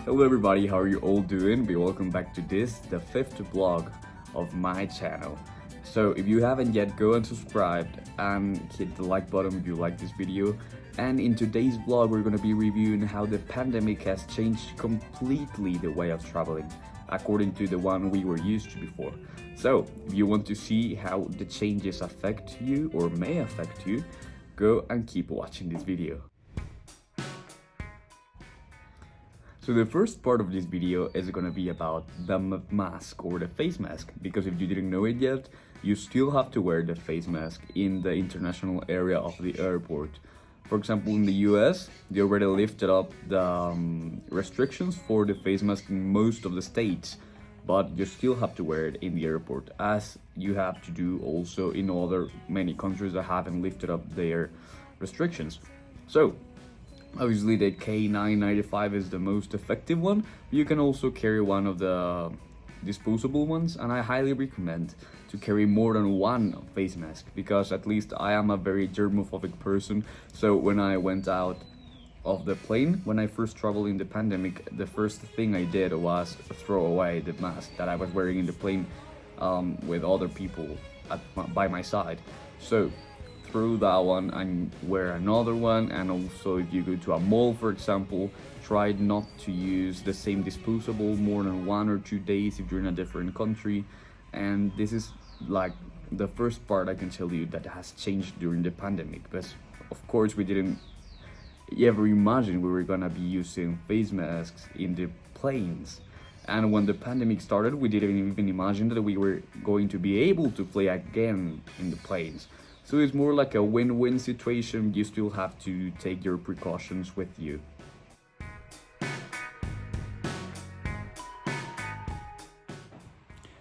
Hello everybody, how are you all doing? Welcome back to the fifth vlog of my channel. So if you haven't yet, go and subscribe and hit the like button if you like this video. And in today's vlog, we're going to be reviewing how the pandemic has changed completely the way of traveling, according to the one we were used to before. So if you want to see how the changes affect you or may affect you, go and keep watching this video. So the first part of this video is going to be about the mask or the face mask, because if you didn't know it yet, you still have to wear the face mask in the international area of the airport. For example, in the US, they already lifted up the restrictions for the face mask in most of the states, but you still have to wear it in the airport, as you have to do also in other many countries that haven't lifted up their restrictions. So obviously the K995 is the most effective one. You can also carry one of the disposable ones, and I highly recommend to carry more than one face mask, because at least I am a very germophobic person. So when I went out of the plane, when I first traveled in the pandemic, the first thing I did was throw away the mask that I was wearing in the plane with other people by my side. So throw that one and wear another one. And also, if you go to a mall, for example, try not to use the same disposable more than 1 or 2 days if you're in a different country. And this is like the first part I can tell you that has changed during the pandemic, because of course we didn't ever imagine we were gonna be using face masks in the planes. And when the pandemic started, we didn't even imagine that we were going to be able to fly again in the planes. So it's more like a win-win situation. You still have to take your precautions with you.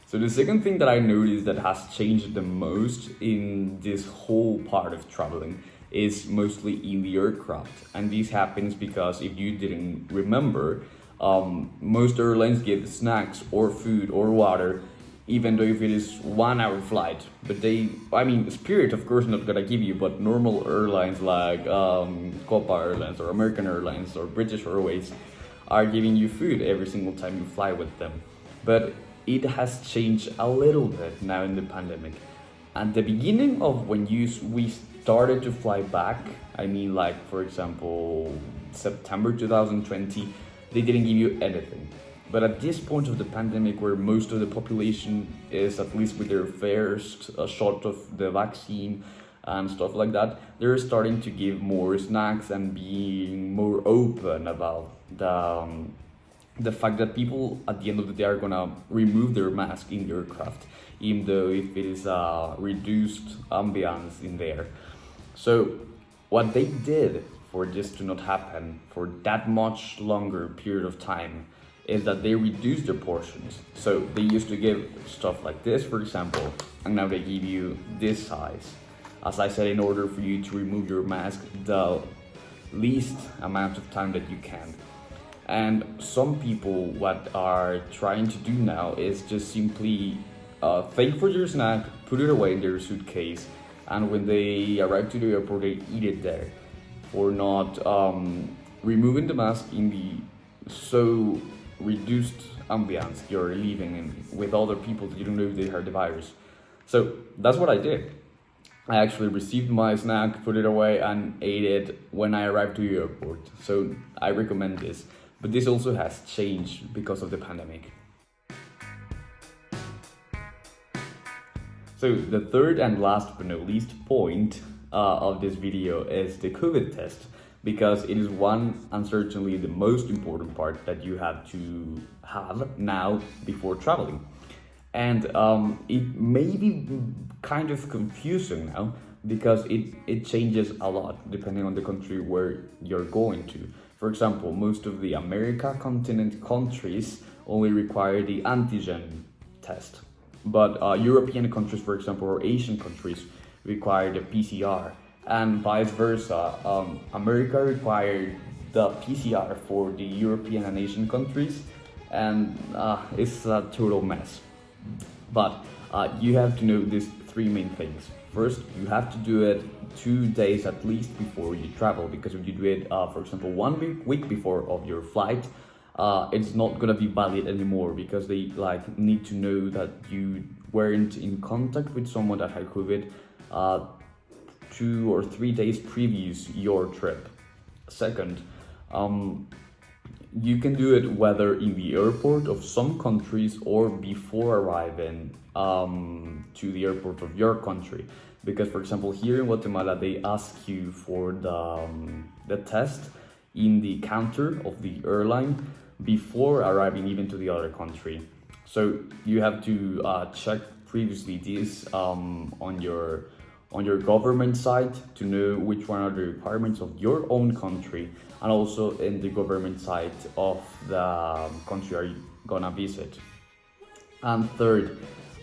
So the second thing that I noticed that has changed the most in this whole part of traveling is mostly in the aircraft. And this happens because, if you didn't remember, most airlines give snacks or food or water, even though if it is 1 hour flight. But Spirit of course not gonna give you, but normal airlines like Copa Airlines or American Airlines or British Airways are giving you food every single time you fly with them. But it has changed a little bit now in the pandemic. At the beginning of when we started to fly back, for example, September 2020, they didn't give you anything. But at this point of the pandemic, where most of the population is at least with their first shot of the vaccine and stuff like that, they're starting to give more snacks and being more open about the fact that people at the end of the day are gonna remove their mask in the aircraft, even though if it is a reduced ambience in there. So what they did for this to not happen for that much longer period of time is that they reduced their portions. So they used to give stuff like this, for example, and now they give you this size. As I said, in order for you to remove your mask the least amount of time that you can. And some people, what are trying to do now is just simply pay for their snack, put it away in their suitcase, and when they arrive to the airport, they eat it there, for not removing the mask in the so reduced ambience you're living in with other people that you don't know if they have the virus. So that's what I did. I actually received my snack, put it away, and ate it when I arrived to the airport. So I recommend this. But this also has changed because of the pandemic. So the third and last but not least point of this video is the COVID test, because it is one and certainly the most important part that you have to have now before traveling. And it may be kind of confusing now, because it changes a lot depending on the country where you're going to. For example, most of the America continent countries only require the antigen test, but European countries, for example, or Asian countries require the PCR, and vice versa. America required the PCR for the European and Asian countries, and it's a total mess. But you have to know these three main things. First, you have to do it 2 days at least before you travel, because if you do it, for example, 1 week before of your flight, it's not gonna be valid anymore because they like need to know that you weren't in contact with someone that had COVID 2 or 3 days previous your trip. Second, you can do it whether in the airport of some countries or before arriving to the airport of your country. Because, for example, here in Guatemala, they ask you for the test in the counter of the airline before arriving even to the other country. So you have to check previously this on your government site to know which one are the requirements of your own country, and also in the government site of the country you're gonna visit. And third,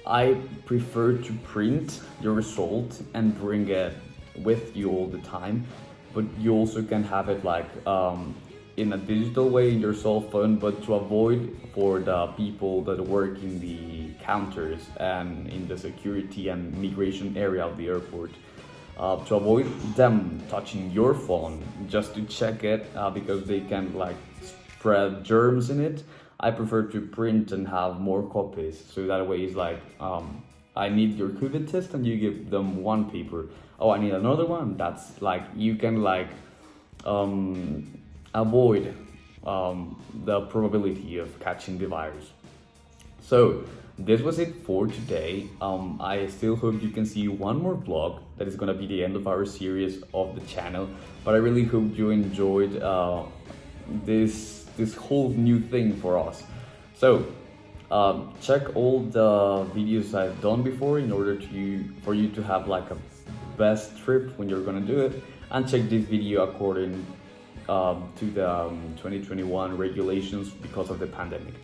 I prefer to print your result and bring it with you all the time, but you also can have it like in a digital way in your cell phone, but to avoid for the people that work in the counters and in the security and migration area of the airport, to avoid them touching your phone just to check it because they can like spread germs in it. I prefer to print and have more copies, so that way it's like I need your COVID test and you give them one paper. Oh, I need another one. That's like you can like avoid the probability of catching the virus. So this was it for today. I still hope you can see one more vlog that is gonna be the end of our series of the channel. But I really hope you enjoyed this whole new thing for us. So check all the videos I've done before in order for you to have like a best trip when you're gonna do it, and check this video according to the 2021 regulations because of the pandemic.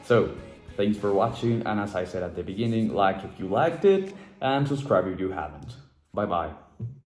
So thanks for watching, and as I said at the beginning, like if you liked it and subscribe if you haven't. Bye bye.